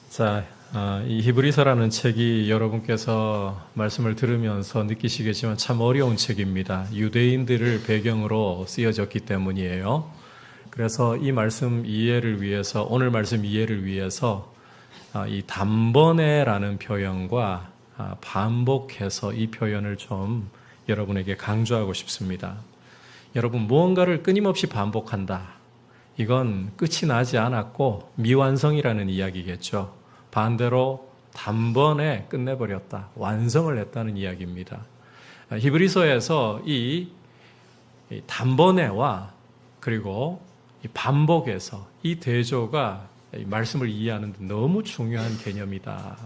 자, 이 히브리서라는 책이 여러분께서 말씀을 들으면서 느끼시겠지만 참 어려운 책입니다. 유대인들을 배경으로 쓰여졌기 때문이에요. 그래서 이 말씀 이해를 위해서, 오늘 말씀 이해를 위해서 이 단번에라는 표현과 반복해서 이 표현을 좀 여러분에게 강조하고 싶습니다. 여러분, 무언가를 끊임없이 반복한다. 이건 끝이 나지 않았고 미완성이라는 이야기겠죠. 반대로 단번에 끝내버렸다. 완성을 했다는 이야기입니다. 히브리서에서 이 단번에와 그리고 이 반복에서 이 대조가 이 말씀을 이해하는 데 너무 중요한 개념이다.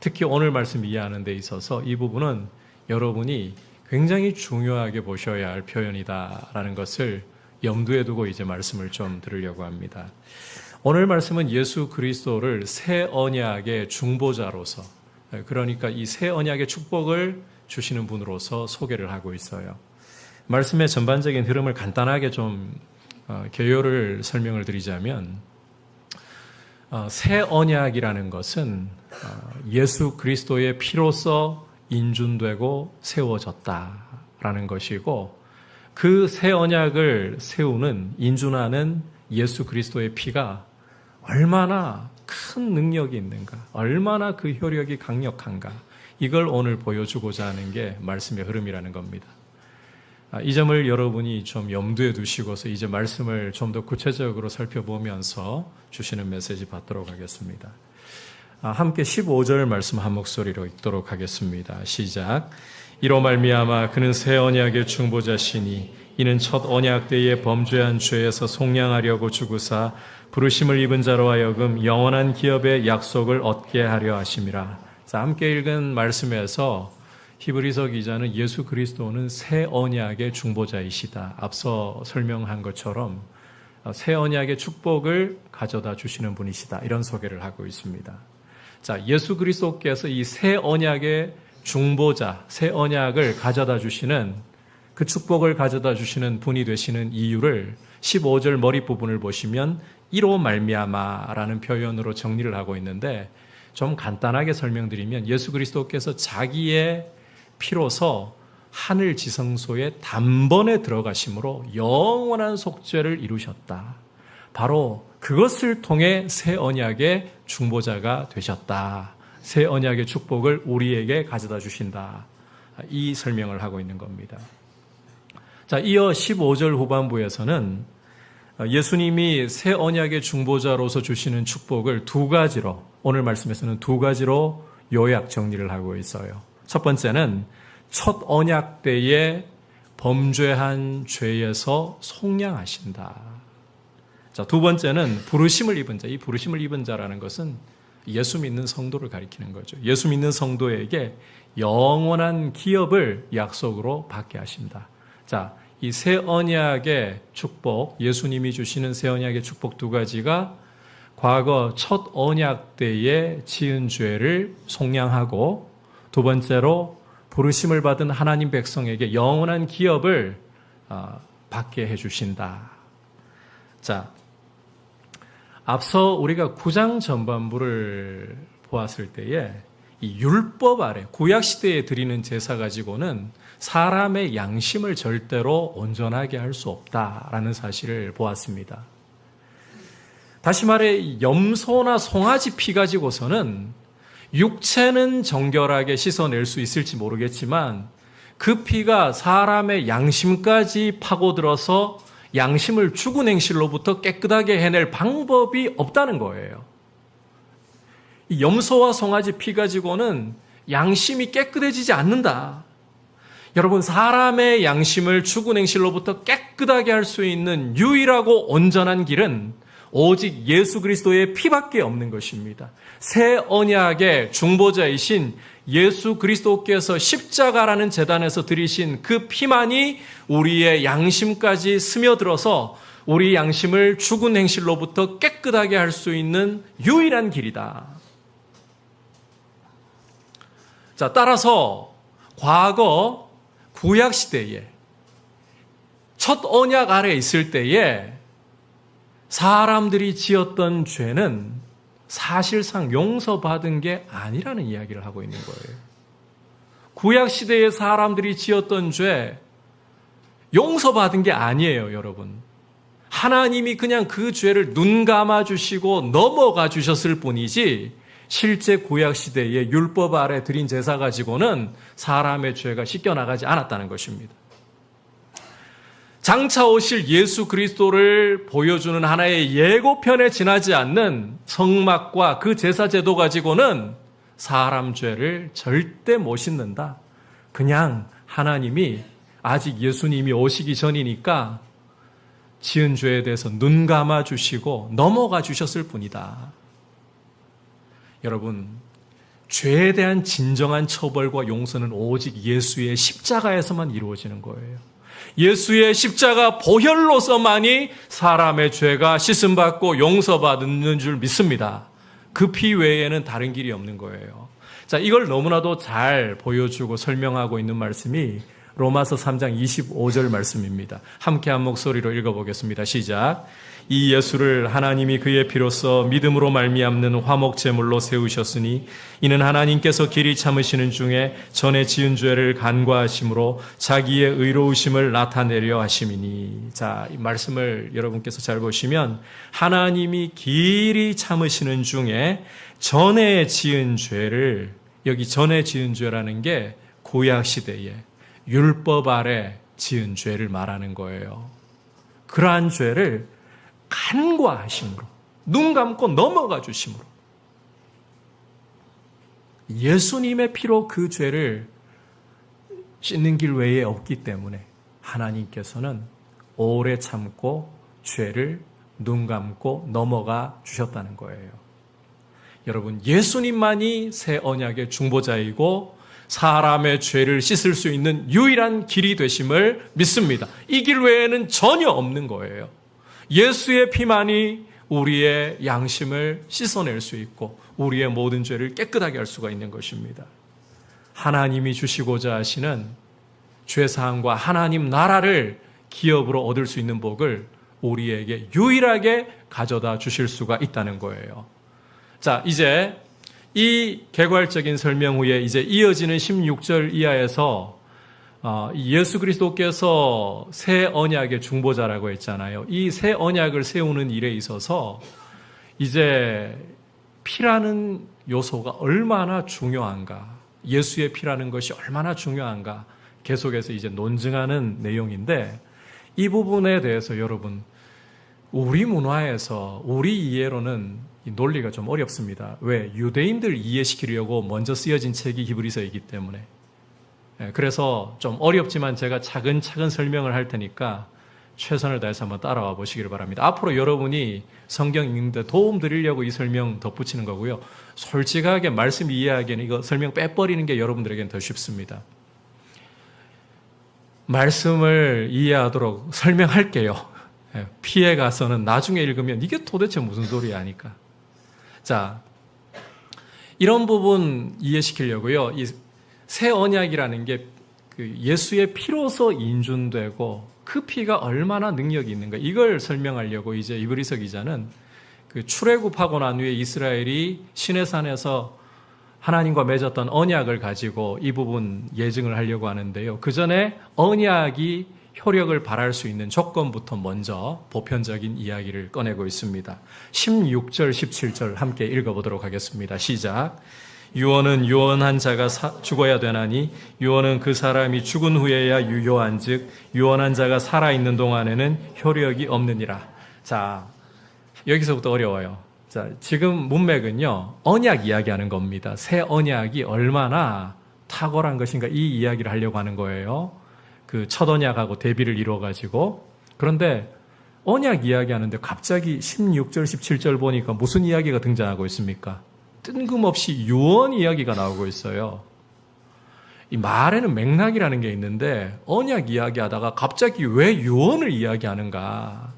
특히 오늘 말씀 이해하는 데 있어서 이 부분은 여러분이 굉장히 중요하게 보셔야 할 표현이다라는 것을 염두에 두고 이제 말씀을 좀 들으려고 합니다. 오늘 말씀은 예수 그리스도를 새 언약의 중보자로서, 그러니까 이 새 언약의 축복을 주시는 분으로서 소개를 하고 있어요. 말씀의 전반적인 흐름을 간단하게 좀 개요를 설명을 드리자면, 새 언약이라는 것은 예수 그리스도의 피로써 인준되고 세워졌다라는 것이고, 그 새 언약을 세우는, 인준하는 예수 그리스도의 피가 얼마나 큰 능력이 있는가, 얼마나 그 효력이 강력한가, 이걸 오늘 보여주고자 하는 게 말씀의 흐름이라는 겁니다. 이 점을 여러분이 좀 염두에 두시고서 이제 말씀을 좀 더 구체적으로 살펴보면서 주시는 메시지 받도록 하겠습니다. 함께 15절 말씀 한 목소리로 읽도록 하겠습니다. 시작. 이로 말미암아 그는 새 언약의 중보자시니 이는 첫 언약 때에 범죄한 죄에서 속량하려고 죽으사 부르심을 입은 자로 하여금 영원한 기업의 약속을 얻게 하려 하심이라. 자, 함께 읽은 말씀에서 히브리서 기자는 예수 그리스도는 새 언약의 중보자이시다. 앞서 설명한 것처럼 새 언약의 축복을 가져다 주시는 분이시다. 이런 소개를 하고 있습니다. 자, 예수 그리스도께서 이 새 언약의 중보자, 새 언약을 가져다 주시는, 그 축복을 가져다 주시는 분이 되시는 이유를 15절 머리 부분을 보시면 이로 말미암아라는 표현으로 정리를 하고 있는데, 좀 간단하게 설명드리면 예수 그리스도께서 자기의 피로서 하늘 지성소에 단번에 들어가심으로 영원한 속죄를 이루셨다. 바로 그것을 통해 새 언약의 중보자가 되셨다. 새 언약의 축복을 우리에게 가져다 주신다. 이 설명을 하고 있는 겁니다. 자, 이어 15절 후반부에서는 예수님이 새 언약의 중보자로서 주시는 축복을 두 가지로, 오늘 말씀에서는 두 가지로 요약 정리를 하고 있어요. 첫 번째는 첫 언약 때에 범죄한 죄에서 속량하신다. 자, 두 번째는 부르심을 입은 자. 이 부르심을 입은 자라는 것은 예수 믿는 성도를 가리키는 거죠. 예수 믿는 성도에게 영원한 기업을 약속으로 받게 하신다. 자, 이 새 언약의 축복, 예수님이 주시는 새 언약의 축복 두 가지가 과거 첫 언약 때에 지은 죄를 속량하고, 두 번째로 부르심을 받은 하나님 백성에게 영원한 기업을 받게 해주신다. 자, 앞서 우리가 9장 전반부를 보았을 때에 이 율법 아래, 구약시대에 드리는 제사 가지고는 사람의 양심을 절대로 온전하게 할 수 없다라는 사실을 보았습니다. 다시 말해 염소나 송아지 피 가지고서는 육체는 정결하게 씻어낼 수 있을지 모르겠지만 그 피가 사람의 양심까지 파고들어서 양심을 죽은 행실로부터 깨끗하게 해낼 방법이 없다는 거예요. 이 염소와 송아지 피 가지고는 양심이 깨끗해지지 않는다. 여러분, 사람의 양심을 죽은 행실로부터 깨끗하게 할 수 있는 유일하고 온전한 길은 오직 예수 그리스도의 피밖에 없는 것입니다. 새 언약의 중보자이신 예수 그리스도께서 십자가라는 제단에서 드리신 그 피만이 우리의 양심까지 스며들어서 우리 양심을 죽은 행실로부터 깨끗하게 할 수 있는 유일한 길이다. 자, 따라서 과거 구약 시대에 첫 언약 아래 있을 때에 사람들이 지었던 죄는 사실상 용서받은 게 아니라는 이야기를 하고 있는 거예요. 구약시대의 사람들이 지었던 죄 용서받은 게 아니에요, 여러분. 하나님이 그냥 그 죄를 눈 감아주시고 넘어가 주셨을 뿐이지 실제 구약시대의 율법 아래 드린 제사 가지고는 사람의 죄가 씻겨나가지 않았다는 것입니다. 장차 오실 예수 그리스도를 보여주는 하나의 예고편에 지나지 않는 성막과 그 제사 제도 가지고는 사람 죄를 절대 못 씻는다. 그냥 하나님이 아직 예수님이 오시기 전이니까 지은 죄에 대해서 눈 감아 주시고 넘어가 주셨을 뿐이다. 여러분, 죄에 대한 진정한 처벌과 용서는 오직 예수의 십자가에서만 이루어지는 거예요. 예수의 십자가 보혈로서만이 사람의 죄가 씻음받고 용서받는 줄 믿습니다. 그 피 외에는 다른 길이 없는 거예요. 자, 이걸 너무나도 잘 보여주고 설명하고 있는 말씀이 로마서 3장 25절 말씀입니다. 함께 한 목소리로 읽어보겠습니다. 시작. 이 예수를 하나님이 그의 피로써 믿음으로 말미암는 화목제물로 세우셨으니 이는 하나님께서 길이 참으시는 중에 전에 지은 죄를 간과하심으로 자기의 의로우심을 나타내려 하심이니. 자, 이 말씀을 여러분께서 잘 보시면 하나님이 길이 참으시는 중에 전에 지은 죄를, 여기 전에 지은 죄라는 게 구약시대에 율법 아래 지은 죄를 말하는 거예요. 그러한 죄를 간과하심으로, 눈 감고 넘어가 주심으로, 예수님의 피로 그 죄를 씻는 길 외에 없기 때문에 하나님께서는 오래 참고 죄를 눈 감고 넘어가 주셨다는 거예요. 여러분, 예수님만이 새 언약의 중보자이고 사람의 죄를 씻을 수 있는 유일한 길이 되심을 믿습니다. 이 길 외에는 전혀 없는 거예요. 예수의 피만이 우리의 양심을 씻어낼 수 있고 우리의 모든 죄를 깨끗하게 할 수가 있는 것입니다. 하나님이 주시고자 하시는 죄사함과 하나님 나라를 기업으로 얻을 수 있는 복을 우리에게 유일하게 가져다 주실 수가 있다는 거예요. 자, 이제 이 개괄적인 설명 후에 이제 이어지는 16절 이하에서 예수 그리스도께서 새 언약의 중보자라고 했잖아요. 이 새 언약을 세우는 일에 있어서 이제 피라는 요소가 얼마나 중요한가, 예수의 피라는 것이 얼마나 중요한가 계속해서 이제 논증하는 내용인데, 이 부분에 대해서 여러분, 우리 문화에서 우리 이해로는 이 논리가 좀 어렵습니다. 왜? 유대인들 이해시키려고 먼저 쓰여진 책이 히브리서이기 때문에. 그래서 좀 어렵지만 제가 차근차근 설명을 할 테니까 최선을 다해서 한번 따라와 보시기를 바랍니다. 앞으로 여러분이 성경 읽는데 도움 드리려고 이 설명 덧붙이는 거고요. 솔직하게 말씀 이해하기에는 이거 설명 빼버리는 게 여러분들에게는 더 쉽습니다. 말씀을 이해하도록 설명할게요. 피해 가서는 나중에 읽으면 이게 도대체 무슨 소리야 하니까. 자, 이런 부분 이해시키려고요. 이 새 언약이라는 게 그 예수의 피로서 인준되고 그 피가 얼마나 능력이 있는가, 이걸 설명하려고 이제 이브리서 기자는 그 출애굽하고 난 후에 이스라엘이 시내산에서 하나님과 맺었던 언약을 가지고 이 부분 예증을 하려고 하는데요. 그 전에 언약이 효력을 발할 수 있는 조건부터 먼저 보편적인 이야기를 꺼내고 있습니다. 16절, 17절 함께 읽어보도록 하겠습니다. 시작. 유언은 유언한 자가 죽어야 되나니 유언은 그 사람이 죽은 후에야 유효한 즉 유언한 자가 살아있는 동안에는 효력이 없느니라. 자, 여기서부터 어려워요. 자, 지금 문맥은요, 언약 이야기하는 겁니다. 새 언약이 얼마나 탁월한 것인가, 이 이야기를 하려고 하는 거예요. 그 첫 언약하고 대비를 이루어가지고. 그런데 언약 이야기하는데 갑자기 16절, 17절 보니까 무슨 이야기가 등장하고 있습니까? 뜬금없이 유언 이야기가 나오고 있어요. 이 말에는 맥락이라는 게 있는데 언약 이야기하다가 갑자기 왜 유언을 이야기하는가?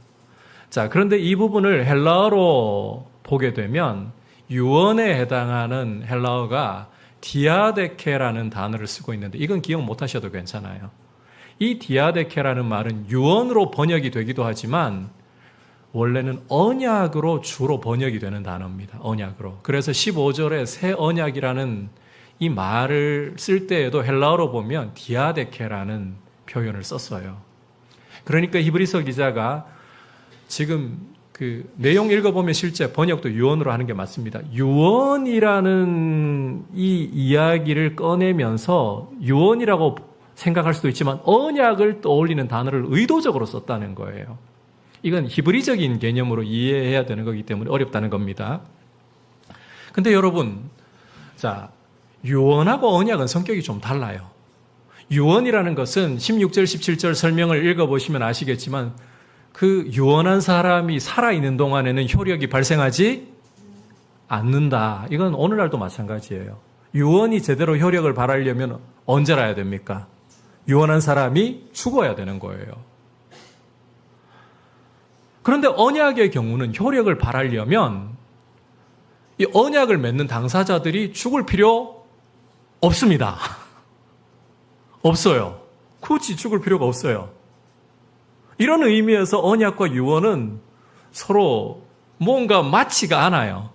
자, 그런데 이 부분을 헬라어로 보게 되면 유언에 해당하는 헬라어가 디아데케라는 단어를 쓰고 있는데 이건 기억 못 하셔도 괜찮아요. 이 디아데케라는 말은 유언으로 번역이 되기도 하지만 원래는 언약으로 주로 번역이 되는 단어입니다. 언약으로. 그래서 15절에 새 언약이라는 이 말을 쓸 때에도 헬라어로 보면 디아데케라는 표현을 썼어요. 그러니까 히브리서 기자가 지금 그 내용 읽어보면 실제 번역도 유언으로 하는 게 맞습니다. 유언이라는 이 이야기를 꺼내면서 유언이라고 생각할 수도 있지만 언약을 떠올리는 단어를 의도적으로 썼다는 거예요. 이건 히브리적인 개념으로 이해해야 되는 거기 때문에 어렵다는 겁니다. 근데 여러분, 자, 유언하고 언약은 성격이 좀 달라요. 유언이라는 것은 16절, 17절 설명을 읽어보시면 아시겠지만 그 유언한 사람이 살아있는 동안에는 효력이 발생하지 않는다. 이건 오늘날도 마찬가지예요. 유언이 제대로 효력을 발하려면 언제라야 됩니까? 유언한 사람이 죽어야 되는 거예요. 그런데 언약의 경우는 효력을 발하려면 이 언약을 맺는 당사자들이 죽을 필요 없습니다. 없어요. 굳이 죽을 필요가 없어요. 이런 의미에서 언약과 유언은 서로 뭔가 맞지가 않아요.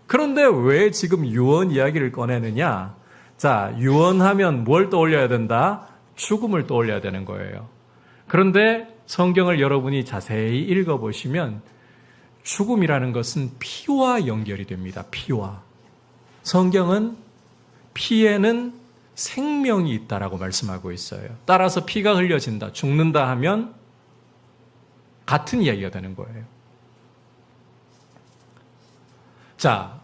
그런데 왜 지금 유언 이야기를 꺼내느냐? 자, 유언하면 뭘 떠올려야 된다? 죽음을 떠올려야 되는 거예요. 그런데 성경을 여러분이 자세히 읽어보시면 죽음이라는 것은 피와 연결이 됩니다. 피와. 성경은 피에는 생명이 있다라고 말씀하고 있어요. 따라서 피가 흘려진다, 죽는다 하면 같은 이야기가 되는 거예요. 자,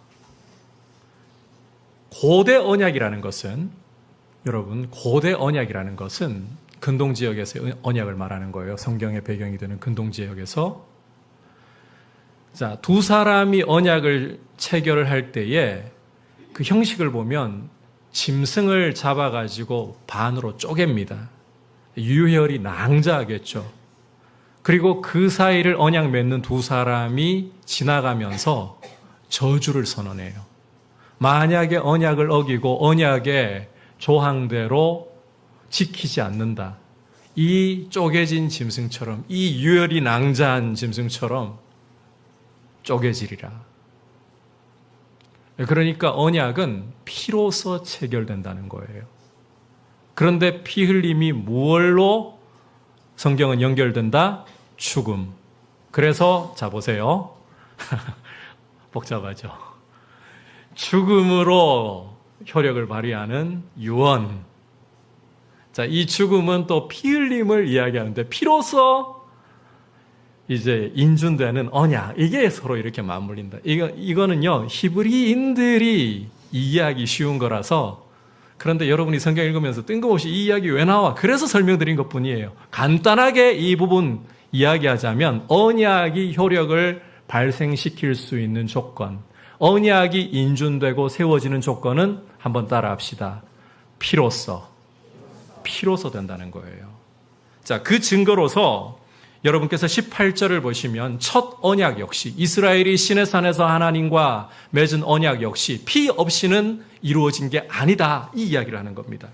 고대 언약이라는 것은, 여러분, 고대 언약이라는 것은 근동 지역에서의 언약을 말하는 거예요. 성경의 배경이 되는 근동 지역에서. 자, 두 사람이 언약을 체결을 할 때에 그 형식을 보면 짐승을 잡아가지고 반으로 쪼갭니다. 유혈이 낭자하겠죠. 그리고 그 사이를 언약 맺는 두 사람이 지나가면서 저주를 선언해요. 만약에 언약을 어기고 언약의 조항대로 지키지 않는다. 이 쪼개진 짐승처럼, 이 유혈이 낭자한 짐승처럼 쪼개지리라. 그러니까 언약은 피로서 체결된다는 거예요. 그런데 피 흘림이 무엇로 성경은 연결된다? 죽음. 그래서 자 보세요. 복잡하죠. 죽음으로 효력을 발휘하는 유언. 자, 이 죽음은 또 피 흘림을 이야기하는데 피로서 이제 인준되는 언약. 이게 서로 이렇게 맞물린다. 이거는요, 히브리인들이 이해하기 쉬운 거라서. 그런데 여러분이 성경 읽으면서 뜬금없이 이 이야기 왜 나와? 그래서 설명드린 것 뿐이에요. 간단하게 이 부분 이야기하자면 언약이 효력을 발생시킬 수 있는 조건, 언약이 인준되고 세워지는 조건은 한번 따라합시다. 피로서 된다는 거예요. 자, 그 증거로서 여러분께서 18절을 보시면 첫 언약 역시 이스라엘이 시내산에서 하나님과 맺은 언약 역시 피 없이는 이루어진 게 아니다. 이 이야기를 하는 겁니다.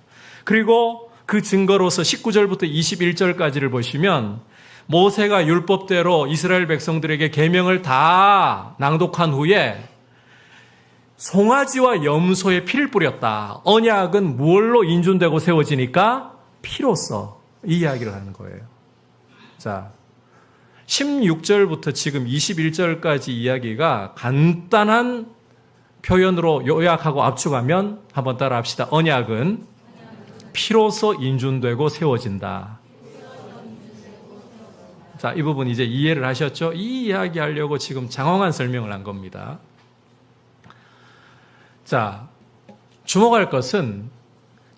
그리고 그 증거로서 19절부터 21절까지를 보시면 모세가 율법대로 이스라엘 백성들에게 계명을 다 낭독한 후에 송아지와 염소의 피를 뿌렸다. 언약은 무엇로 인준되고 세워지니까 피로써 이 이야기를 하는 거예요. 자, 16절부터 지금 21절까지 이야기가 간단한 표현으로 요약하고 압축하면 한번 따라합시다. 언약은 피로써 인준되고 세워진다. 자, 이 부분 이제 이해를 하셨죠? 이 이야기 하려고 지금 장황한 설명을 한 겁니다. 자, 주목할 것은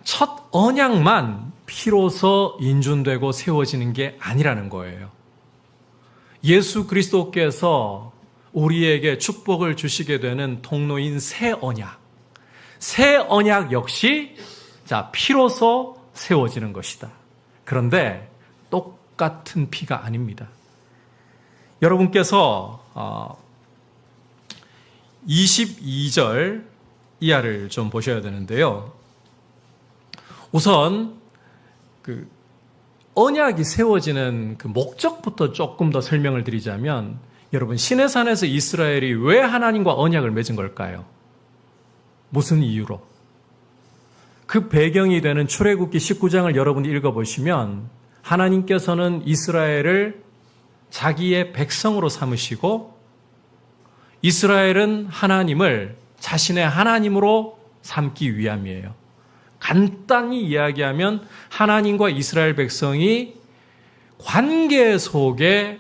첫 언약만 피로써 인준되고 세워지는 게 아니라는 거예요. 예수 그리스도께서 우리에게 축복을 주시게 되는 통로인 새 언약 역시 자, 피로써 세워지는 것이다. 그런데 똑같은 피가 아닙니다. 여러분께서 22절 이하를 좀 보셔야 되는데요. 우선 그 언약이 세워지는 그 목적부터 조금 더 설명을 드리자면 여러분, 시내산에서 이스라엘이 왜 하나님과 언약을 맺은 걸까요? 무슨 이유로? 그 배경이 되는 출애굽기 19장을 여러분이 읽어보시면 하나님께서는 이스라엘을 자기의 백성으로 삼으시고 이스라엘은 하나님을 자신의 하나님으로 삼기 위함이에요. 간단히 이야기하면 하나님과 이스라엘 백성이 관계 속에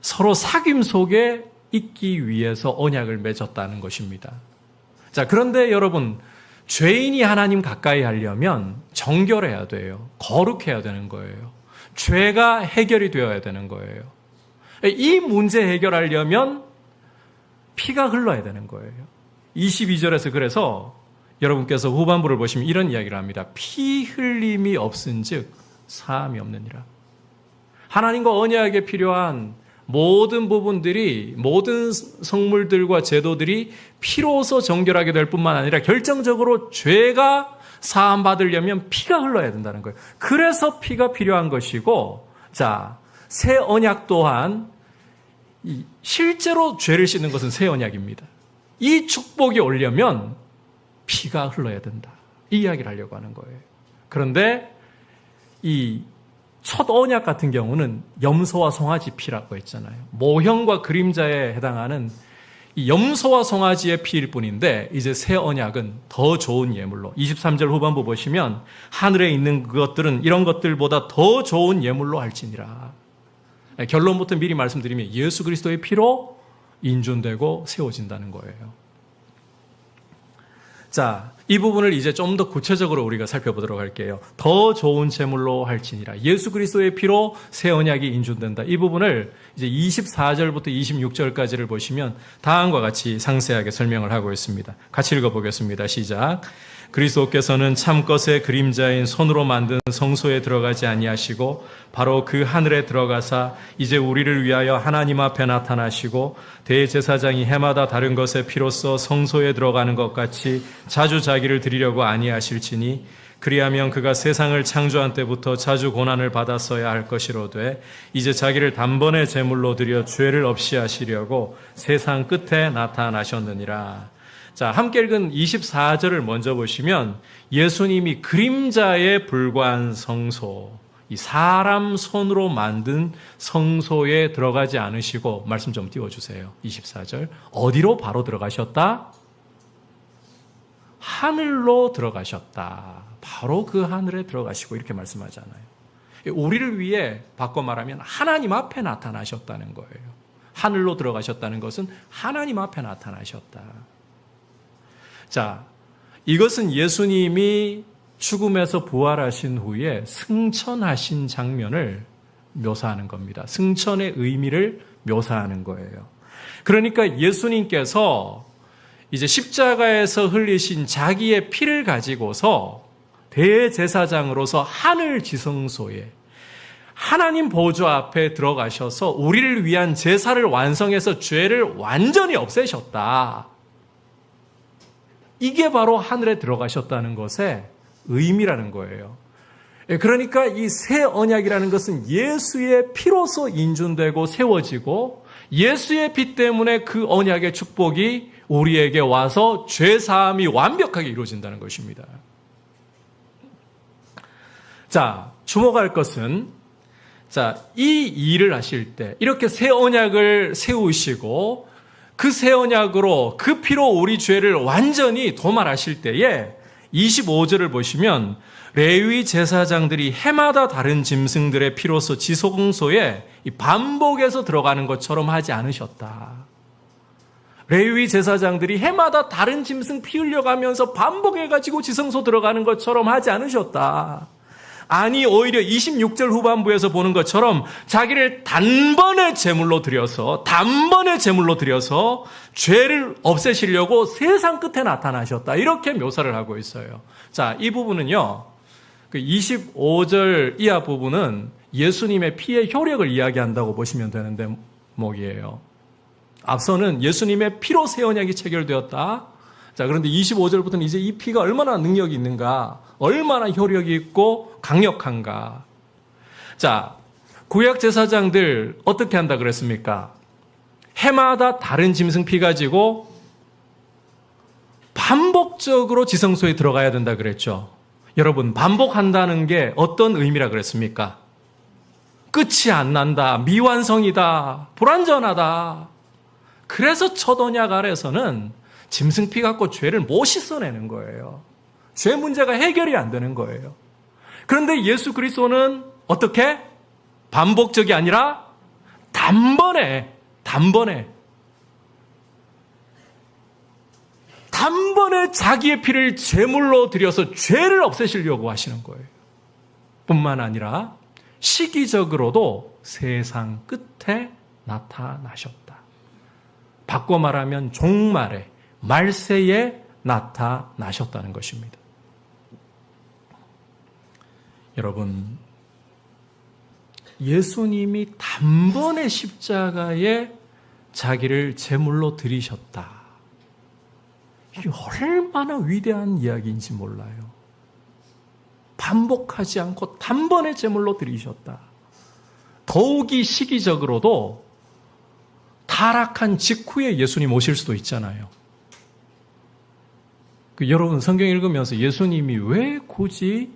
서로 사귐 속에 있기 위해서 언약을 맺었다는 것입니다. 자, 그런데 여러분, 죄인이 하나님 가까이 하려면 정결해야 돼요. 거룩해야 되는 거예요. 죄가 해결이 되어야 되는 거예요. 이 문제 해결하려면 피가 흘러야 되는 거예요. 22절에서 그래서 여러분께서 후반부를 보시면 이런 이야기를 합니다. 피 흘림이 없은즉 사함이 없느니라. 하나님과 언약에 필요한 모든 부분들이, 모든 성물들과 제도들이 피로서 정결하게 될 뿐만 아니라 결정적으로 죄가 사함 받으려면 피가 흘러야 된다는 거예요. 그래서 피가 필요한 것이고, 자, 새 언약 또한 실제로 죄를 씻는 것은 새 언약입니다. 이 축복이 오려면 피가 흘러야 된다. 이 이야기를 하려고 하는 거예요. 그런데 이 첫 언약 같은 경우는 염소와 송아지 피라고 했잖아요. 모형과 그림자에 해당하는 이 염소와 송아지의 피일 뿐인데 이제 새 언약은 더 좋은 예물로 23절 후반부 보시면 하늘에 있는 그것들은 이런 것들보다 더 좋은 예물로 할지니라. 결론부터 미리 말씀드리면 예수 그리스도의 피로 인준되고 세워진다는 거예요. 자, 이 부분을 이제 좀 더 구체적으로 우리가 살펴보도록 할게요. 더 좋은 제물로 할지니라. 예수 그리스도의 피로 새 언약이 인준된다. 이 부분을 이제 24절부터 26절까지를 보시면 다음과 같이 상세하게 설명을 하고 있습니다. 같이 읽어보겠습니다. 시작. 그리스도께서는 참것의 그림자인 손으로 만든 성소에 들어가지 아니하시고 바로 그 하늘에 들어가사 이제 우리를 위하여 하나님 앞에 나타나시고 대제사장이 해마다 다른 것의 피로써 성소에 들어가는 것 같이 자주 자기를 드리려고 아니하실지니 그리하면 그가 세상을 창조한 때부터 자주 고난을 받았어야 할 것이로되 이제 자기를 단번에 제물로 드려 죄를 없이 하시려고 세상 끝에 나타나셨느니라. 자, 함께 읽은 24절을 먼저 보시면 예수님이 그림자에 불과한 성소, 이 사람 손으로 만든 성소에 들어가지 않으시고, 말씀 좀 띄워주세요. 24절. 어디로 바로 들어가셨다? 하늘로 들어가셨다. 바로 그 하늘에 들어가시고 이렇게 말씀하잖아요. 우리를 위해 바꿔 말하면 하나님 앞에 나타나셨다는 거예요. 하늘로 들어가셨다는 것은 하나님 앞에 나타나셨다. 자, 이것은 예수님이 죽음에서 부활하신 후에 승천하신 장면을 묘사하는 겁니다. 승천의 의미를 묘사하는 거예요. 그러니까 예수님께서 이제 십자가에서 흘리신 자기의 피를 가지고서 대제사장으로서 하늘 지성소에 하나님 보좌 앞에 들어가셔서 우리를 위한 제사를 완성해서 죄를 완전히 없애셨다. 이게 바로 하늘에 들어가셨다는 것의 의미라는 거예요. 그러니까 이 새 언약이라는 것은 예수의 피로서 인준되고 세워지고 예수의 피 때문에 그 언약의 축복이 우리에게 와서 죄사함이 완벽하게 이루어진다는 것입니다. 자, 주목할 것은 자, 이 일을 하실 때 이렇게 새 언약을 세우시고 그 새 언약으로 그 피로 우리 죄를 완전히 도말하실 때에 25절을 보시면 레위 제사장들이 해마다 다른 짐승들의 피로서 지성소에 반복해서 들어가는 것처럼 하지 않으셨다. 레위 제사장들이 해마다 다른 짐승 피 흘려가면서 반복해가지고 지성소 들어가는 것처럼 하지 않으셨다. 아니, 오히려 26절 후반부에서 보는 것처럼 자기를 단번에 제물로 드려서 죄를 없애시려고 세상 끝에 나타나셨다. 이렇게 묘사를 하고 있어요. 자, 이 부분은요, 그 25절 이하 부분은 예수님의 피의 효력을 이야기한다고 보시면 되는 대목이에요. 앞서는 예수님의 피로 새 언약이 체결되었다. 자, 그런데 25절부터는 이제 이 피가 얼마나 능력이 있는가, 얼마나 효력이 있고 강력한가. 자, 구약 제사장들 어떻게 한다 그랬습니까? 해마다 다른 짐승 피 가지고 반복적으로 지성소에 들어가야 된다 그랬죠. 여러분, 반복한다는 게 어떤 의미라 그랬습니까? 끝이 안 난다, 미완성이다, 불완전하다. 그래서 첫 언약 아래서는 짐승 피 갖고 죄를 못 씻어내는 거예요. 죄 문제가 해결이 안 되는 거예요. 그런데 예수 그리스도는 어떻게? 반복적이 아니라 단번에 자기의 피를 제물로 드려서 죄를 없애시려고 하시는 거예요. 뿐만 아니라 시기적으로도 세상 끝에 나타나셨다. 바꿔 말하면 종말에, 말세에 나타나셨다는 것입니다. 여러분, 예수님이 단번에 십자가에 자기를 제물로 드리셨다. 이게 얼마나 위대한 이야기인지 몰라요. 반복하지 않고 단번에 제물로 드리셨다. 더욱이 시기적으로도 타락한 직후에 예수님 오실 수도 있잖아요. 여러분, 성경 읽으면서 예수님이 왜 굳이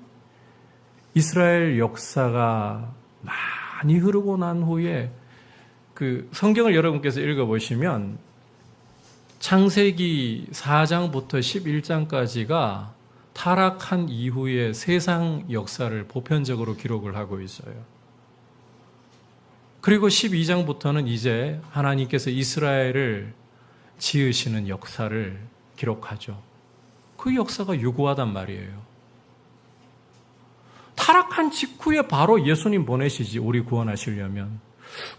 이스라엘 역사가 많이 흐르고 난 후에 성경을 여러분께서 읽어보시면 창세기 4장부터 11장까지가 타락한 이후의 세상 역사를 보편적으로 기록을 하고 있어요. 그리고 12장부터는 이제 하나님께서 이스라엘을 지으시는 역사를 기록하죠. 그 역사가 유구하단 말이에요. 타락한 직후에 바로 예수님 보내시지, 우리 구원하시려면.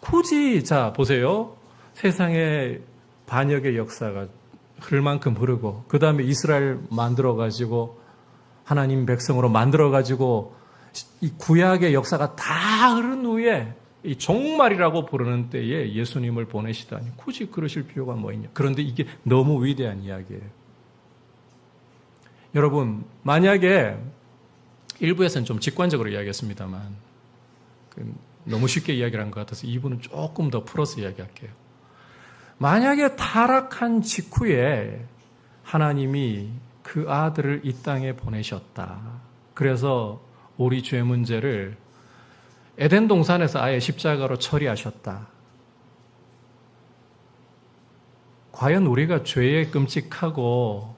굳이, 자, 보세요. 세상에 반역의 역사가 흐를 만큼 흐르고, 그 다음에 이스라엘 만들어가지고, 하나님 백성으로 만들어가지고, 이 구약의 역사가 다 흐른 후에, 이 종말이라고 부르는 때에 예수님을 보내시다니, 굳이 그러실 필요가 뭐 있냐. 그런데 이게 너무 위대한 이야기예요. 여러분, 만약에, 일부에서는 좀 직관적으로 이야기했습니다만, 너무 쉽게 이야기를 한 것 같아서 이부는 조금 더 풀어서 이야기할게요. 만약에 타락한 직후에 하나님이 그 아들을 이 땅에 보내셨다. 그래서 우리 죄 문제를 에덴 동산에서 아예 십자가로 처리하셨다. 과연 우리가 죄에 끔찍하고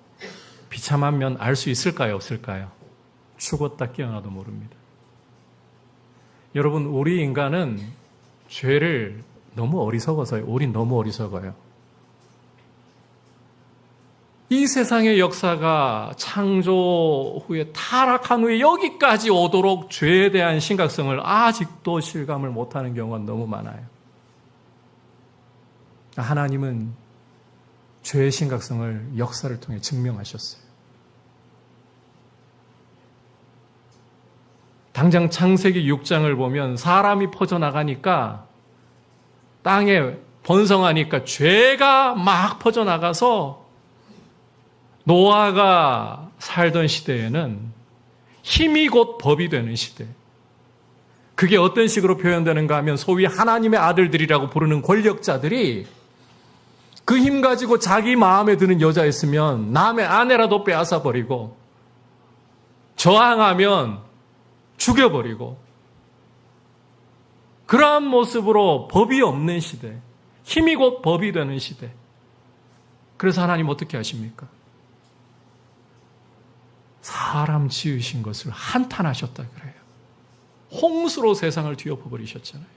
비참한 면 알 수 있을까요? 없을까요? 죽었다 깨어나도 모릅니다. 여러분, 우리 인간은 죄를 너무 어리석어서요. 우린 너무 어리석어요. 이 세상의 역사가 창조 후에 타락한 후에 여기까지 오도록 죄에 대한 심각성을 아직도 실감을 못하는 경우가 너무 많아요. 하나님은 죄의 심각성을 역사를 통해 증명하셨어요. 당장 창세기 6장을 보면 사람이 퍼져나가니까 땅에 번성하니까 죄가 막 퍼져나가서 노아가 살던 시대에는 힘이 곧 법이 되는 시대. 그게 어떤 식으로 표현되는가 하면 소위 하나님의 아들들이라고 부르는 권력자들이 그 힘 가지고 자기 마음에 드는 여자 있으면 남의 아내라도 빼앗아버리고 저항하면 죽여버리고 그러한 모습으로 법이 없는 시대, 힘이 곧 법이 되는 시대. 그래서 하나님 어떻게 하십니까? 사람 지으신 것을 한탄하셨다 그래요. 홍수로 세상을 뒤엎어버리셨잖아요.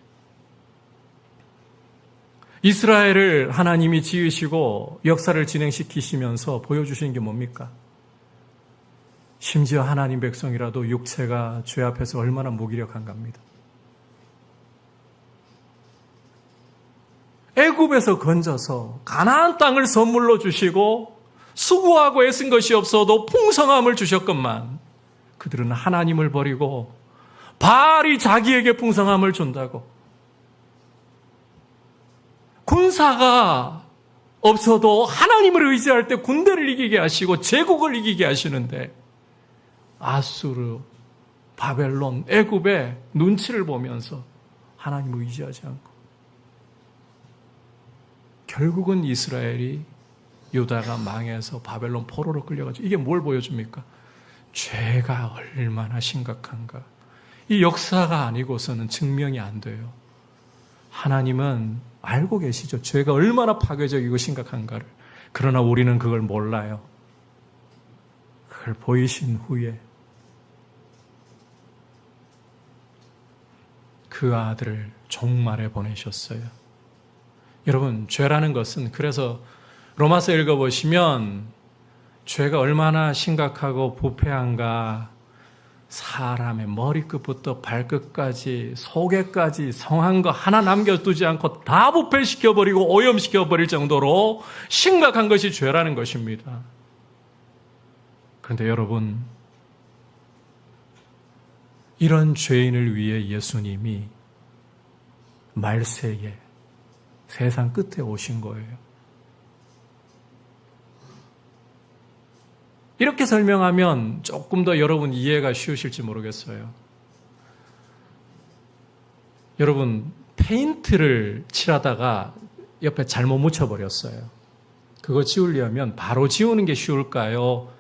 이스라엘을 하나님이 지으시고 역사를 진행시키시면서 보여주신 게 뭡니까? 심지어 하나님 백성이라도 육체가 죄 앞에서 얼마나 무기력한가입니다. 애굽에서 건져서 가나안 땅을 선물로 주시고 수고하고 애쓴 것이 없어도 풍성함을 주셨건만 그들은 하나님을 버리고 바알이 자기에게 풍성함을 준다고, 군사가 없어도 하나님을 의지할 때 군대를 이기게 하시고 제국을 이기게 하시는데 아수르, 바벨론, 애굽의 눈치를 보면서 하나님을 의지하지 않고 결국은 이스라엘이 유다가 망해서 바벨론 포로로 끌려가지고 이게 뭘 보여줍니까? 죄가 얼마나 심각한가. 이 역사가 아니고서는 증명이 안 돼요. 하나님은 알고 계시죠. 죄가 얼마나 파괴적이고 심각한가를. 그러나 우리는 그걸 몰라요. 그걸 보이신 후에 그 아들을 종말에 보내셨어요. 여러분, 죄라는 것은, 그래서 로마서 읽어보시면 죄가 얼마나 심각하고 부패한가, 사람의 머리끝부터 발끝까지 속에까지 성한 거 하나 남겨두지 않고 다 부패시켜버리고 오염시켜버릴 정도로 심각한 것이 죄라는 것입니다. 그런데 여러분, 이런 죄인을 위해 예수님이 말세에 세상 끝에 오신 거예요. 이렇게 설명하면 조금 더 여러분 이해가 쉬우실지 모르겠어요. 여러분, 페인트를 칠하다가 옆에 잘못 묻혀버렸어요. 그거 지우려면 바로 지우는 게 쉬울까요?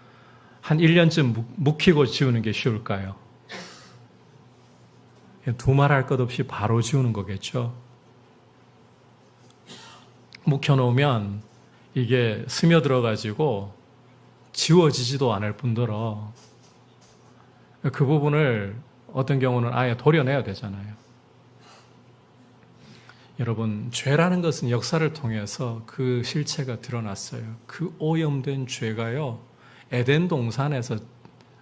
한 1년쯤 묵히고 지우는 게 쉬울까요? 두말할 것 없이 바로 지우는 거겠죠. 묵혀놓으면 이게 스며들어가지고 지워지지도 않을 뿐더러 그 부분을 어떤 경우는 아예 도려내야 되잖아요. 여러분, 죄라는 것은 역사를 통해서 그 실체가 드러났어요. 그 오염된 죄가요, 에덴 동산에서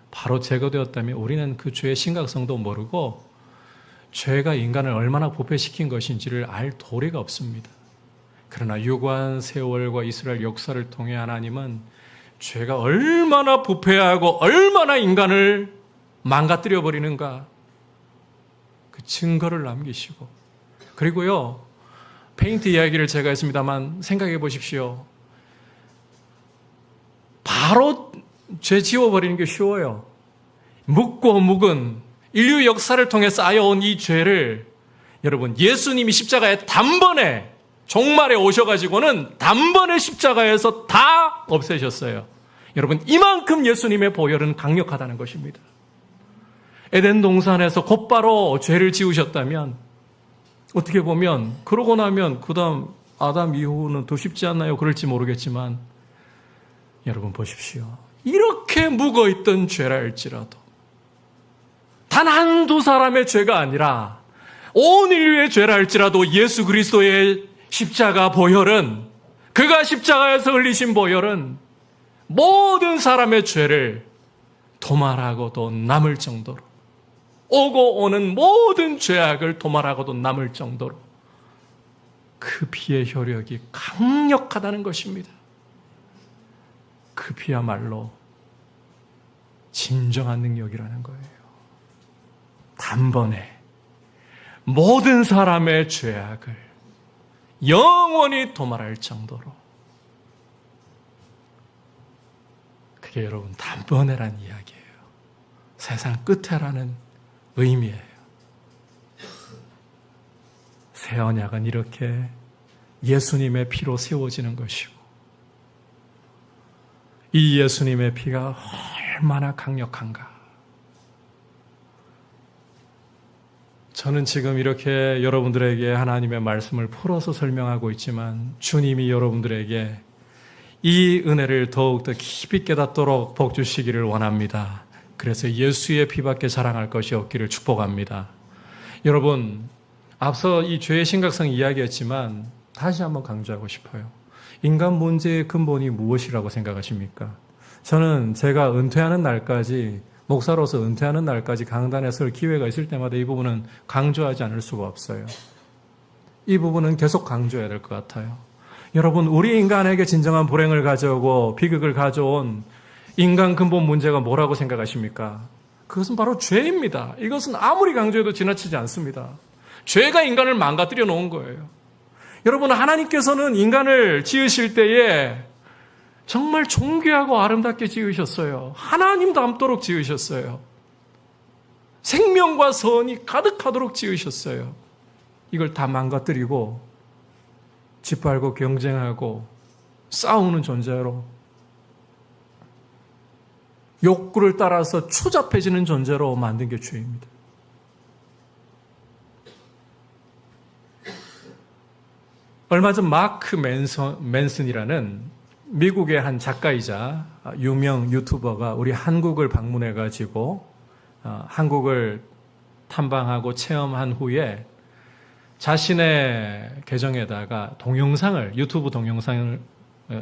바로 제거되었다면 우리는 그 죄의 심각성도 모르고 죄가 인간을 얼마나 부패시킨 것인지를 알 도리가 없습니다. 그러나 유구한 세월과 이스라엘 역사를 통해 하나님은 죄가 얼마나 부패하고 얼마나 인간을 망가뜨려 버리는가, 그 증거를 남기시고, 그리고요, 페인트 이야기를 제가 했습니다만 생각해 보십시오. 바로 죄 지워버리는 게 쉬워요. 묵고 묵은 인류 역사를 통해 쌓여온 이 죄를 여러분, 예수님이 십자가에 단번에 종말에 오셔가지고는 단번에 십자가에서 다 없애셨어요. 여러분, 이만큼 예수님의 보혈은 강력하다는 것입니다. 에덴 동산에서 곧바로 죄를 지우셨다면, 어떻게 보면 그러고 나면 그 다음 아담 이후는 더 쉽지 않나요? 그럴지 모르겠지만 여러분 보십시오. 이렇게 묵어있던 죄라 할지라도 단 한두 사람의 죄가 아니라 온 인류의 죄라 할지라도 예수 그리스도의 십자가 보혈은, 그가 십자가에서 흘리신 보혈은 모든 사람의 죄를 도말하고도 남을 정도로, 오고 오는 모든 죄악을 도말하고도 남을 정도로 그 피의 효력이 강력하다는 것입니다. 그 피야말로 진정한 능력이라는 거예요. 단번에 모든 사람의 죄악을 영원히 도말할 정도로. 그게 여러분 단번에란 이야기예요. 세상 끝에라는 의미예요. 새 언약은 이렇게 예수님의 피로 세워지는 것이고, 이 예수님의 피가 얼마나 강력한가. 저는 지금 이렇게 여러분들에게 하나님의 말씀을 풀어서 설명하고 있지만 주님이 여러분들에게 이 은혜를 더욱더 깊이 깨닫도록 복 주시기를 원합니다. 그래서 예수의 피밖에 자랑할 것이 없기를 축복합니다. 여러분, 앞서 이 죄의 심각성 이야기했지만 다시 한번 강조하고 싶어요. 인간 문제의 근본이 무엇이라고 생각하십니까? 저는 제가 은퇴하는 날까지, 목사로서 은퇴하는 날까지 강단에 설 기회가 있을 때마다 이 부분은 강조하지 않을 수가 없어요. 이 부분은 계속 강조해야 될 것 같아요. 여러분, 우리 인간에게 진정한 불행을 가져오고 비극을 가져온 인간 근본 문제가 뭐라고 생각하십니까? 그것은 바로 죄입니다. 이것은 아무리 강조해도 지나치지 않습니다. 죄가 인간을 망가뜨려 놓은 거예요. 여러분, 하나님께서는 인간을 지으실 때에 정말 존귀하고 아름답게 지으셨어요. 하나님 닮도록 지으셨어요. 생명과 선이 가득하도록 지으셨어요. 이걸 다 망가뜨리고 짓밟고 경쟁하고 싸우는 존재로, 욕구를 따라서 추잡해지는 존재로 만든 게 죄입니다. 얼마 전 마크 맨슨이라는 미국의 한 작가이자 유명 유튜버가 우리 한국을 방문해가지고 한국을 탐방하고 체험한 후에 자신의 계정에다가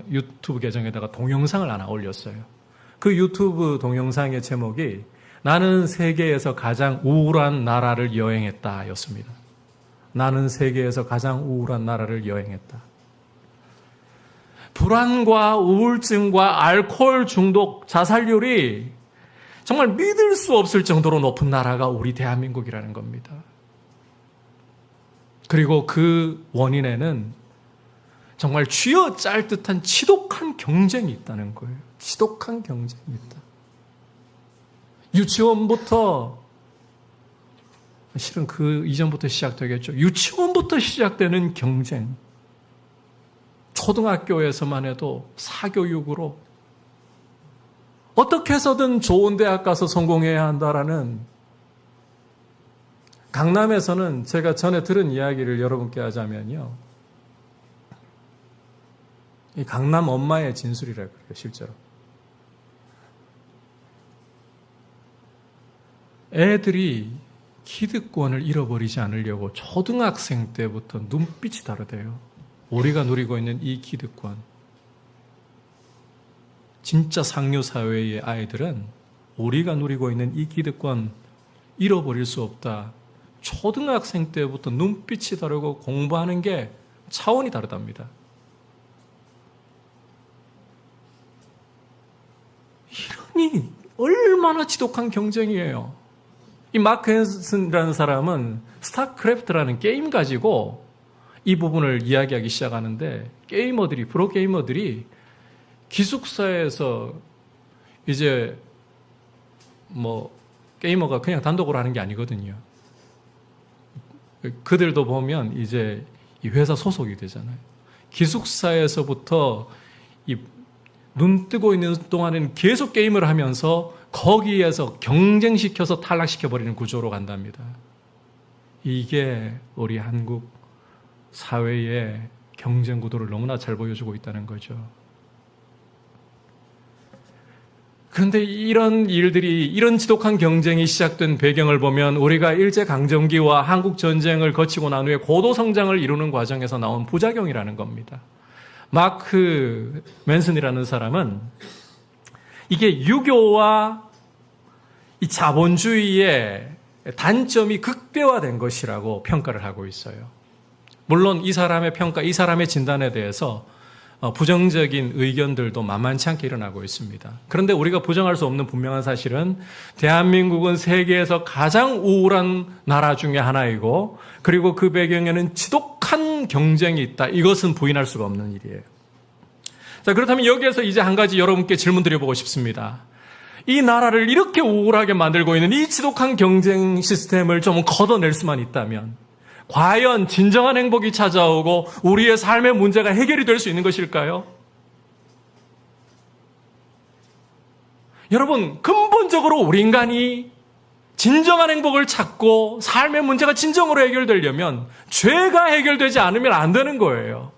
유튜브 계정에다가 동영상을 하나 올렸어요. 그 유튜브 동영상의 제목이 나는 세계에서 가장 우울한 나라를 여행했다 였습니다. 나는 세계에서 가장 우울한 나라를 여행했다. 불안과 우울증과 알코올 중독, 자살률이 정말 믿을 수 없을 정도로 높은 나라가 우리 대한민국이라는 겁니다. 그리고 그 원인에는 정말 쥐어짤 듯한 지독한 경쟁이 있다는 거예요. 지독한 경쟁이 있다. 유치원부터, 실은 그 이전부터 시작되겠죠. 유치원부터 시작되는 경쟁. 초등학교에서만 해도 사교육으로 어떻게 해서든 좋은 대학 가서 성공해야 한다라는, 강남에서는 제가 전에 들은 이야기를 여러분께 하자면요. 이 강남 엄마의 진술이라고 그래요, 실제로. 애들이 기득권을 잃어버리지 않으려고 초등학생 때부터 눈빛이 다르대요. 우리가 누리고 있는 이 기득권. 진짜 상류사회의 아이들은 우리가 누리고 있는 이 기득권 잃어버릴 수 없다. 초등학생 때부터 눈빛이 다르고 공부하는 게 차원이 다르답니다. 이러니 얼마나 지독한 경쟁이에요. 이 마크 앤슨이라는 사람은 스타크래프트라는 게임 가지고 이 부분을 이야기하기 시작하는데, 프로게이머들이 기숙사에서 이제 게이머가 그냥 단독으로 하는 게 아니거든요. 그들도 보면 이제 이 회사 소속이 되잖아요. 기숙사에서부터 눈 뜨고 있는 동안에는 계속 게임을 하면서 거기에서 경쟁시켜서 탈락시켜버리는 구조로 간답니다. 이게 우리 한국 사회의 경쟁 구도를 너무나 잘 보여주고 있다는 거죠. 그런데 이런 지독한 경쟁이 시작된 배경을 보면 우리가 일제강점기와 한국전쟁을 거치고 난 후에 고도 성장을 이루는 과정에서 나온 부작용이라는 겁니다. 마크 맨슨이라는 사람은 이게 유교와 이 자본주의의 단점이 극대화된 것이라고 평가를 하고 있어요. 물론 이 사람의 평가, 이 사람의 진단에 대해서 부정적인 의견들도 만만치 않게 일어나고 있습니다. 그런데 우리가 부정할 수 없는 분명한 사실은 대한민국은 세계에서 가장 우울한 나라 중에 하나이고, 그리고 그 배경에는 지독한 경쟁이 있다. 이것은 부인할 수가 없는 일이에요. 자, 그렇다면 여기에서 이제 한 가지 여러분께 질문 드려보고 싶습니다. 이 나라를 이렇게 우울하게 만들고 있는 이 지독한 경쟁 시스템을 좀 걷어낼 수만 있다면 과연 진정한 행복이 찾아오고 우리의 삶의 문제가 해결이 될 수 있는 것일까요? 여러분, 근본적으로 우리 인간이 진정한 행복을 찾고 삶의 문제가 진정으로 해결되려면 죄가 해결되지 않으면 안 되는 거예요.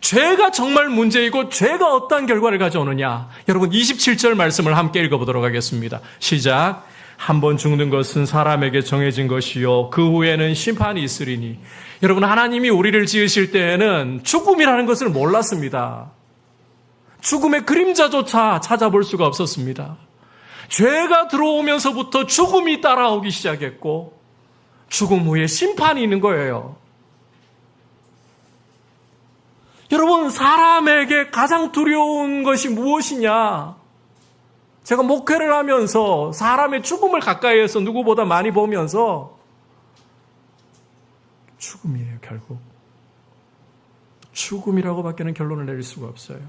죄가 정말 문제이고 죄가 어떠한 결과를 가져오느냐. 여러분, 27절 말씀을 함께 읽어보도록 하겠습니다. 시작. 한 번 죽는 것은 사람에게 정해진 것이요 그 후에는 심판이 있으리니. 여러분, 하나님이 우리를 지으실 때에는 죽음이라는 것을 몰랐습니다. 죽음의 그림자조차 찾아볼 수가 없었습니다. 죄가 들어오면서부터 죽음이 따라오기 시작했고 죽음 후에 심판이 있는 거예요. 여러분, 사람에게 가장 두려운 것이 무엇이냐? 제가 목회를 하면서 사람의 죽음을 가까이에서 누구보다 많이 보면서 죽음이에요, 결국. 죽음이라고 밖에는 결론을 내릴 수가 없어요.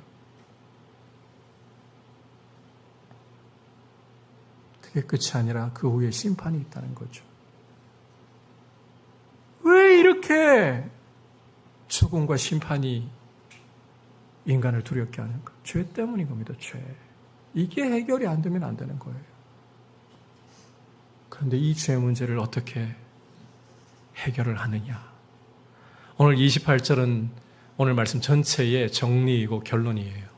그게 끝이 아니라 그 후에 심판이 있다는 거죠. 왜 이렇게 죽음과 심판이 인간을 두렵게 하는 것. 죄 때문인 겁니다. 죄. 이게 해결이 안 되면 안 되는 거예요. 그런데 이 죄 문제를 어떻게 해결을 하느냐. 오늘 28절은 오늘 말씀 전체의 정리이고 결론이에요.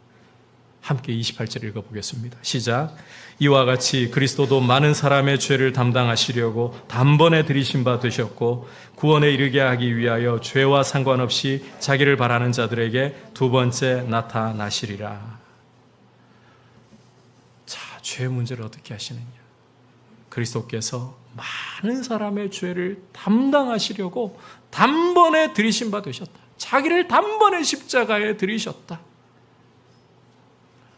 함께 28절 읽어보겠습니다. 시작. 이와 같이 그리스도도 많은 사람의 죄를 담당하시려고 단번에 들이신 바 되셨고 구원에 이르게 하기 위하여 죄와 상관없이 자기를 바라는 자들에게 두 번째 나타나시리라. 자, 죄 문제를 어떻게 하시느냐. 그리스도께서 많은 사람의 죄를 담당하시려고 단번에 들이신 바 되셨다. 자기를 단번에 십자가에 들이셨다.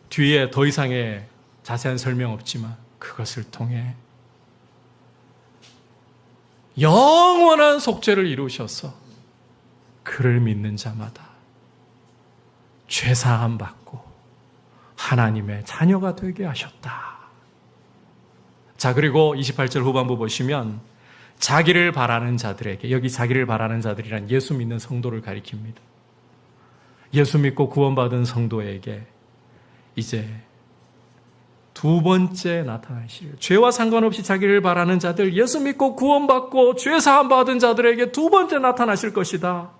뒤에 더 이상의 자세한 설명 없지만 그것을 통해 영원한 속죄를 이루셔서 그를 믿는 자마다 죄사함 받고 하나님의 자녀가 되게 하셨다. 자, 그리고 28절 후반부 보시면 자기를 바라는 자들에게, 여기 자기를 바라는 자들이란 예수 믿는 성도를 가리킵니다. 예수 믿고 구원받은 성도에게 이제 두 번째 나타나실, 죄와 상관없이 자기를 바라는 자들, 예수 믿고 구원받고 죄 사함 받은 자들에게 두 번째 나타나실 것이다.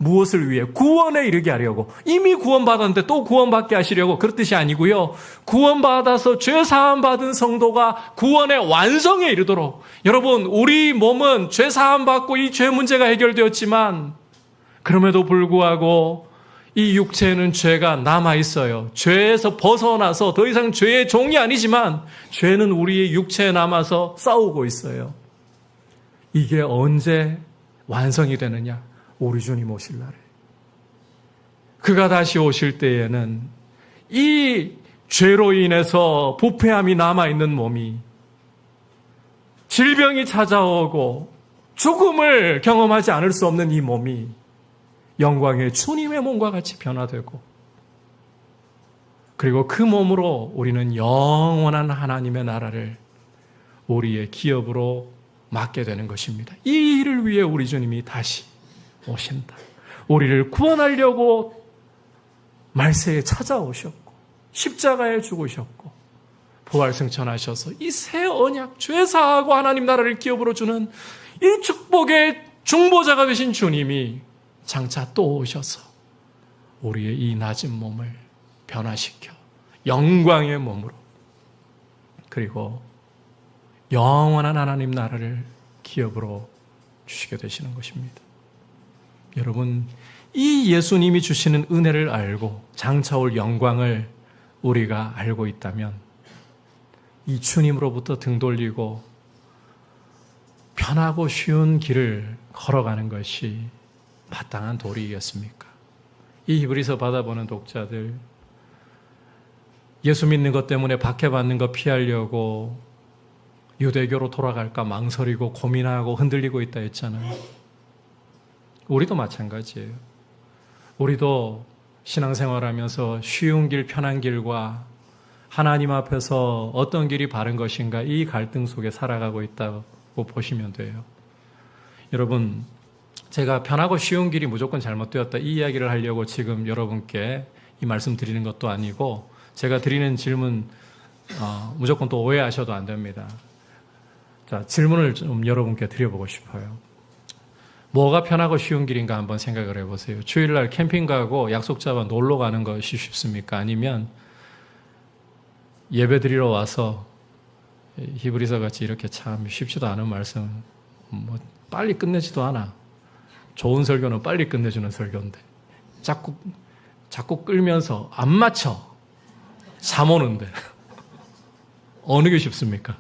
무엇을 위해? 구원에 이르게 하려고. 이미 구원받았는데 또 구원받게 하시려고. 그런 뜻이 아니고요. 구원받아서 죄 사함 받은 성도가 구원의 완성에 이르도록. 여러분, 우리 몸은 죄 사함 받고 이 죄 문제가 해결되었지만 그럼에도 불구하고 이 육체에는 죄가 남아있어요. 죄에서 벗어나서 더 이상 죄의 종이 아니지만 죄는 우리의 육체에 남아서 싸우고 있어요. 이게 언제 완성이 되느냐? 우리 주님 오실 날에. 그가 다시 오실 때에는 이 죄로 인해서 부패함이 남아있는 몸이 질병이 찾아오고 죽음을 경험하지 않을 수 없는 이 몸이 영광의 주님의 몸과 같이 변화되고 그리고 그 몸으로 우리는 영원한 하나님의 나라를 우리의 기업으로 맡게 되는 것입니다. 이 일을 위해 우리 주님이 다시 오신다. 우리를 구원하려고 말세에 찾아오셨고 십자가에 죽으셨고 부활승천하셔서 이 새 언약, 죄사하고 하나님 나라를 기업으로 주는 이 축복의 중보자가 되신 주님이 장차 또 오셔서 우리의 이 낮은 몸을 변화시켜 영광의 몸으로 그리고 영원한 하나님 나라를 기업으로 주시게 되시는 것입니다. 여러분, 이 예수님이 주시는 은혜를 알고 장차 올 영광을 우리가 알고 있다면 이 주님으로부터 등 돌리고 편하고 쉬운 길을 걸어가는 것이 마땅한 도리였습니까? 이 히브리서 받아보는 독자들, 예수 믿는 것 때문에 박해받는 것 피하려고 유대교로 돌아갈까 망설이고 고민하고 흔들리고 있다 했잖아요. 우리도 마찬가지예요. 우리도 신앙생활하면서 쉬운 길, 편한 길과 하나님 앞에서 어떤 길이 바른 것인가 이 갈등 속에 살아가고 있다고 보시면 돼요. 여러분, 제가 편하고 쉬운 길이 무조건 잘못되었다 이 이야기를 하려고 지금 여러분께 이 말씀 드리는 것도 아니고 제가 드리는 질문 무조건 또 오해하셔도 안 됩니다. 자, 질문을 좀 여러분께 드려보고 싶어요. 뭐가 편하고 쉬운 길인가 한번 생각을 해보세요. 주일날 캠핑 가고 약속 잡아 놀러 가는 것이 쉽습니까? 아니면 예배 드리러 와서 히브리서 같이 이렇게 참 쉽지도 않은 말씀 빨리 끝내지도 않아. 좋은 설교는 빨리 끝내주는 설교인데 자꾸 끌면서 안 맞춰. 잠 오는데 어느 게 쉽습니까?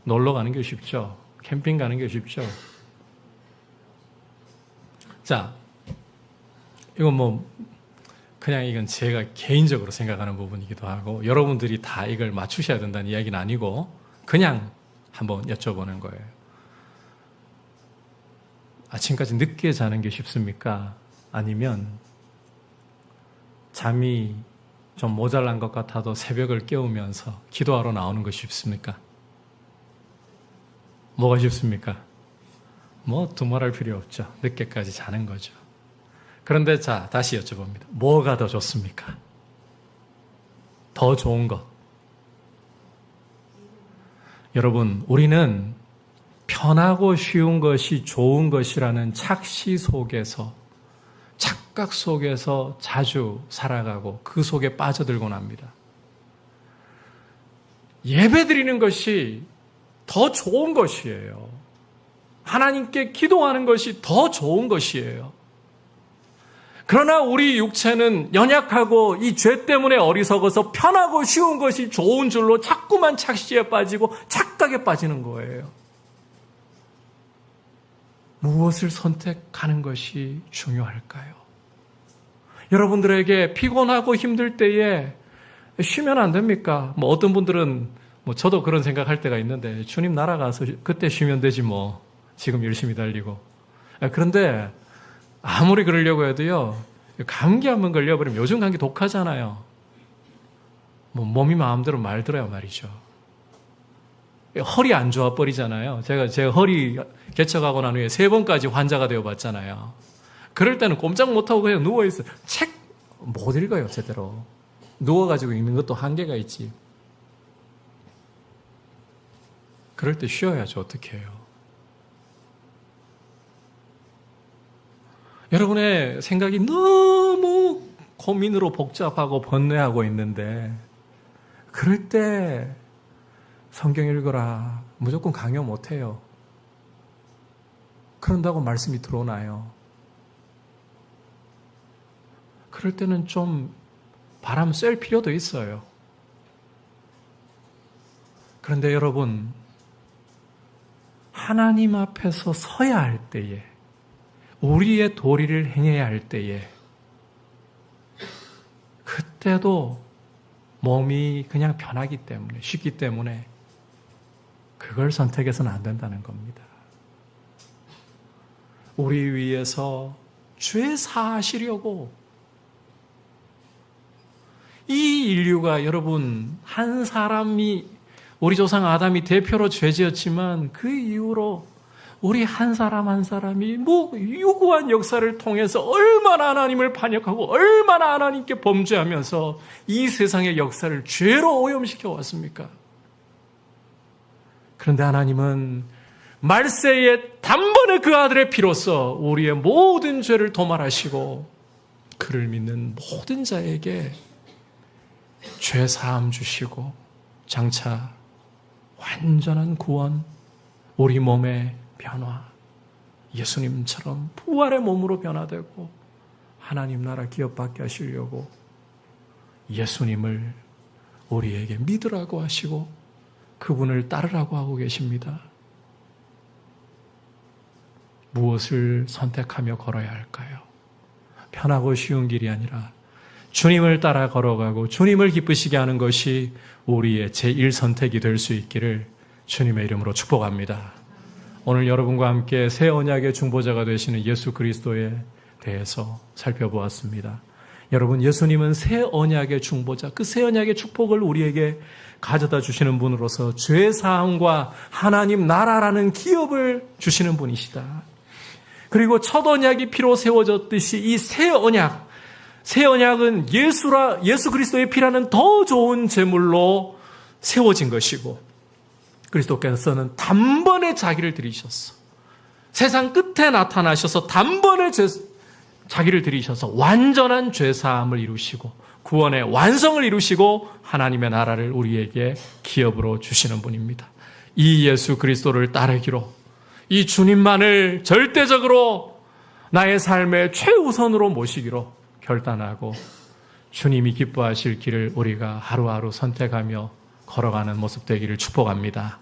놀러 가는 게 쉽죠. 캠핑 가는 게 쉽죠. 자, 이건 그냥 이건 제가 개인적으로 생각하는 부분이기도 하고 여러분들이 다 이걸 맞추셔야 된다는 이야기는 아니고 그냥 한번 여쭤보는 거예요. 아침까지 늦게 자는 게 쉽습니까? 아니면 잠이 좀 모자란 것 같아도 새벽을 깨우면서 기도하러 나오는 것이 쉽습니까? 뭐가 쉽습니까? 뭐 두말할 필요 없죠. 늦게까지 자는 거죠. 그런데 자, 다시 여쭤봅니다. 뭐가 더 좋습니까? 더 좋은 것. 여러분, 우리는 편하고 쉬운 것이 좋은 것이라는 착시 속에서, 착각 속에서 자주 살아가고 그 속에 빠져들곤 합니다. 예배 드리는 것이 더 좋은 것이에요. 하나님께 기도하는 것이 더 좋은 것이에요. 그러나 우리 육체는 연약하고 이 죄 때문에 어리석어서 편하고 쉬운 것이 좋은 줄로 자꾸만 착시에 빠지고 착각에 빠지는 거예요. 무엇을 선택하는 것이 중요할까요? 여러분들에게 피곤하고 힘들 때에 쉬면 안 됩니까? 뭐 어떤 분들은 저도 그런 생각할 때가 있는데 주님 날아가서 그때 쉬면 되지 뭐 지금 열심히 달리고. 그런데 아무리 그러려고 해도요, 감기 한번 걸려버리면, 요즘 감기 독하잖아요. 몸이 마음대로 말들어야 말이죠. 허리 안 좋아 버리잖아요. 제 허리 개척하고 난 후에 3번까지 환자가 되어 봤잖아요. 그럴 때는 꼼짝 못하고 그냥 누워있어요. 책 못 읽어요, 제대로. 누워가지고 읽는 것도 한계가 있지. 그럴 때 쉬어야죠. 어떻게 해요? 여러분의 생각이 너무 고민으로 복잡하고 번뇌하고 있는데, 그럴 때 성경 읽어라. 무조건 강요 못해요. 그런다고 말씀이 들어오나요? 그럴 때는 좀 바람 쐴 필요도 있어요. 그런데 여러분, 하나님 앞에서 서야 할 때에, 우리의 도리를 행해야 할 때에, 그때도 몸이 그냥 변하기 때문에, 쉽기 때문에 그걸 선택해서는 안 된다는 겁니다. 우리 위해서 죄 사하시려고 이 인류가, 여러분, 한 사람이, 우리 조상 아담이 대표로 죄지었지만 그 이후로 우리 한 사람 한 사람이 유구한 역사를 통해서 얼마나 하나님을 반역하고 얼마나 하나님께 범죄하면서 이 세상의 역사를 죄로 오염시켜 왔습니까? 그런데 하나님은 말세에 단번에 그 아들의 피로써 우리의 모든 죄를 도말하시고 그를 믿는 모든 자에게 죄 사함 주시고 장차 완전한 구원, 우리 몸의 변화, 예수님처럼 부활의 몸으로 변화되고 하나님 나라 기업받게 하시려고 예수님을 우리에게 믿으라고 하시고 그분을 따르라고 하고 계십니다. 무엇을 선택하며 걸어야 할까요? 편하고 쉬운 길이 아니라 주님을 따라 걸어가고 주님을 기쁘시게 하는 것이 우리의 제1선택이 될 수 있기를 주님의 이름으로 축복합니다. 오늘 여러분과 함께 새 언약의 중보자가 되시는 예수 그리스도에 대해서 살펴보았습니다. 여러분, 예수님은 새 언약의 중보자, 그 새 언약의 축복을 우리에게 가져다 주시는 분으로서 죄 사함과 하나님 나라라는 기업을 주시는 분이시다. 그리고 첫 언약이 피로 세워졌듯이 이 새 언약은 예수 그리스도의 피라는 더 좋은 제물로 세워진 것이고, 그리스도께서는 단번에 자기를 들이셨어. 세상 끝에 나타나셔서 단번에 자기를 들이셔서 완전한 죄사함을 이루시고 구원의 완성을 이루시고 하나님의 나라를 우리에게 기업으로 주시는 분입니다. 이 예수 그리스도를 따르기로, 이 주님만을 절대적으로 나의 삶의 최우선으로 모시기로 결단하고 주님이 기뻐하실 길을 우리가 하루하루 선택하며 걸어가는 모습 되기를 축복합니다.